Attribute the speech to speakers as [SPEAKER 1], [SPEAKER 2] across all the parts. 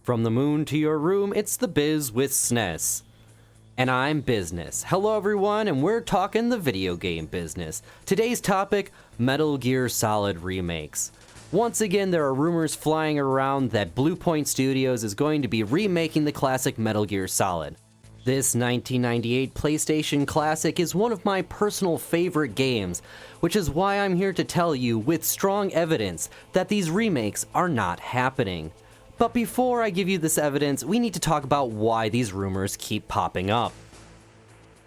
[SPEAKER 1] From the moon to your room, it's the Biz with Snes. And I'm Business. Hello everyone, and we're talking the video game business. Today's topic, Metal Gear Solid remakes. Once again, there are rumors flying around that BluePoint Studios is going to be remaking the classic Metal Gear Solid. This 1998 PlayStation classic is one of my personal favorite games, which is why I'm here to tell you with strong evidence that these remakes are not happening. But before I give you this evidence, we need to talk about why these rumors keep popping up.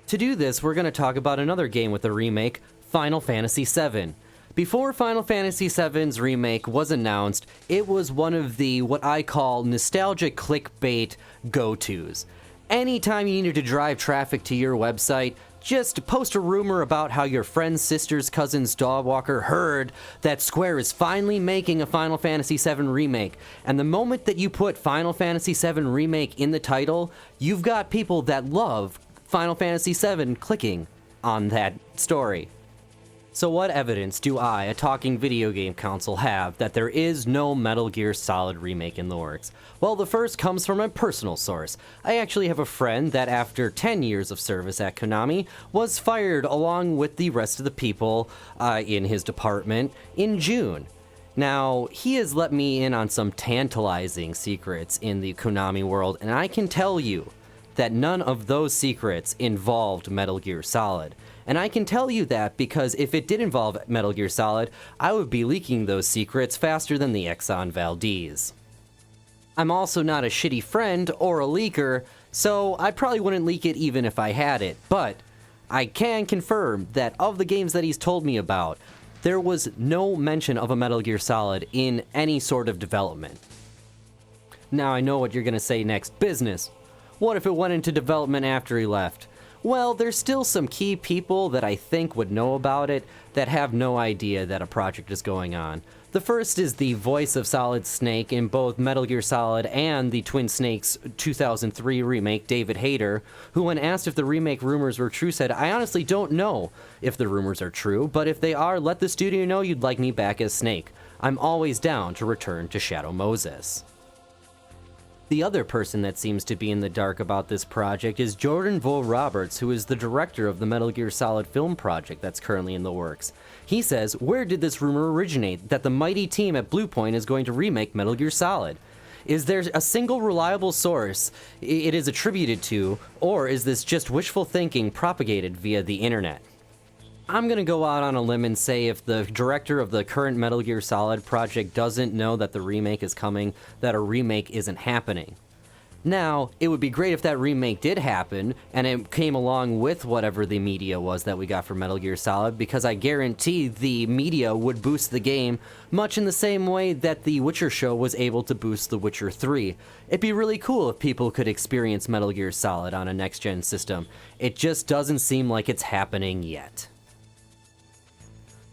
[SPEAKER 1] To do this, we're going to talk about another game with a remake, Final Fantasy VII. Before Final Fantasy VII's remake was announced, it was one of the, what I call, nostalgic clickbait go-tos. Anytime you needed to drive traffic to your website, just post a rumor about how your friend's sister's cousin's dog walker heard that Square is finally making a Final Fantasy VII remake. And the moment that you put Final Fantasy VII Remake in the title, you've got people that love Final Fantasy VII clicking on that story. So what evidence do I, a talking video game console, have that there is no Metal Gear Solid remake in the works? Well, the first comes from a personal source. I actually have a friend that after 10 years of service at Konami was fired along with the rest of the people in his department in June. Now, he has let me in on some tantalizing secrets in the Konami world, and I can tell you that none of those secrets involved Metal Gear Solid. And I can tell you that because if it did involve Metal Gear Solid, I would be leaking those secrets faster than the Exxon Valdez. I'm also not a shitty friend or a leaker, so I probably wouldn't leak it even if I had it, but I can confirm that of the games that he's told me about, there was no mention of a Metal Gear Solid in any sort of development. Now I know what you're gonna say next, Business. What if it went into development after he left? Well, there's still some key people that I think would know about it that have no idea that a project is going on. The first is the voice of Solid Snake in both Metal Gear Solid and the Twin Snakes 2003 remake, David Hayter, who when asked if the remake rumors were true said, "I honestly don't know if the rumors are true, but if they are, let the studio know you'd like me back as Snake. I'm always down to return to Shadow Moses." The other person that seems to be in the dark about this project is Jordan Vogt-Roberts, who is the director of the Metal Gear Solid film project that's currently in the works. He says, "Where did this rumor originate that the mighty team at BluePoint is going to remake Metal Gear Solid? Is there a single reliable source it is attributed to, or is this just wishful thinking propagated via the internet?" I'm gonna go out on a limb and say if the director of the current Metal Gear Solid project doesn't know that the remake is coming, that a remake isn't happening. Now, it would be great if that remake did happen, and it came along with whatever the media was that we got for Metal Gear Solid, because I guarantee the media would boost the game, much in the same way that the Witcher show was able to boost The Witcher 3. It'd be really cool if people could experience Metal Gear Solid on a next-gen system. It just doesn't seem like it's happening yet.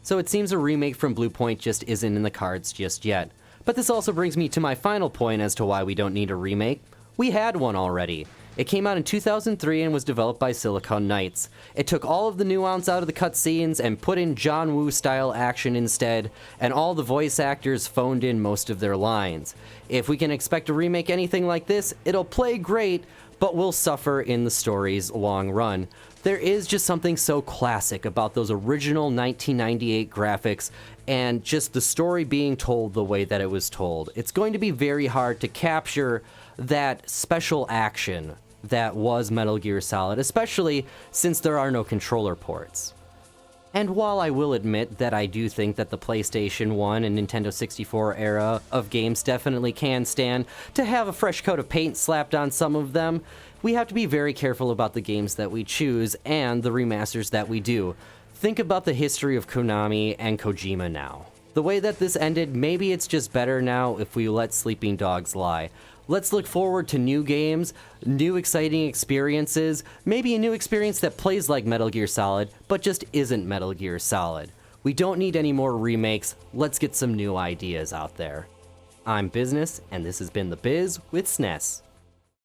[SPEAKER 1] So it seems a remake from BluePoint just isn't in the cards just yet. But this also brings me to my final point as to why we don't need a remake. We had one already. It came out in 2003 and was developed by Silicon Knights. It took all of the nuance out of the cutscenes and put in John Woo-style action instead, and all the voice actors phoned in most of their lines. If we can expect to remake anything like this, it'll play great, but will suffer in the story's long run. There is just something so classic about those original 1998 graphics and just the story being told the way that it was told. It's going to be very hard to capture that special action that was Metal Gear Solid, especially since there are no controller ports. And while I will admit that I do think that the PlayStation 1 and Nintendo 64 era of games definitely can stand to have a fresh coat of paint slapped on some of them, we have to be very careful about the games that we choose and the remasters that we do. Think about the history of Konami and Kojima now. The way that this ended, maybe it's just better now if we let sleeping dogs lie. Let's look forward to new games, new exciting experiences, maybe a new experience that plays like Metal Gear Solid, but just isn't Metal Gear Solid. We don't need any more remakes, let's get some new ideas out there. I'm Business, and this has been The Biz with Snes.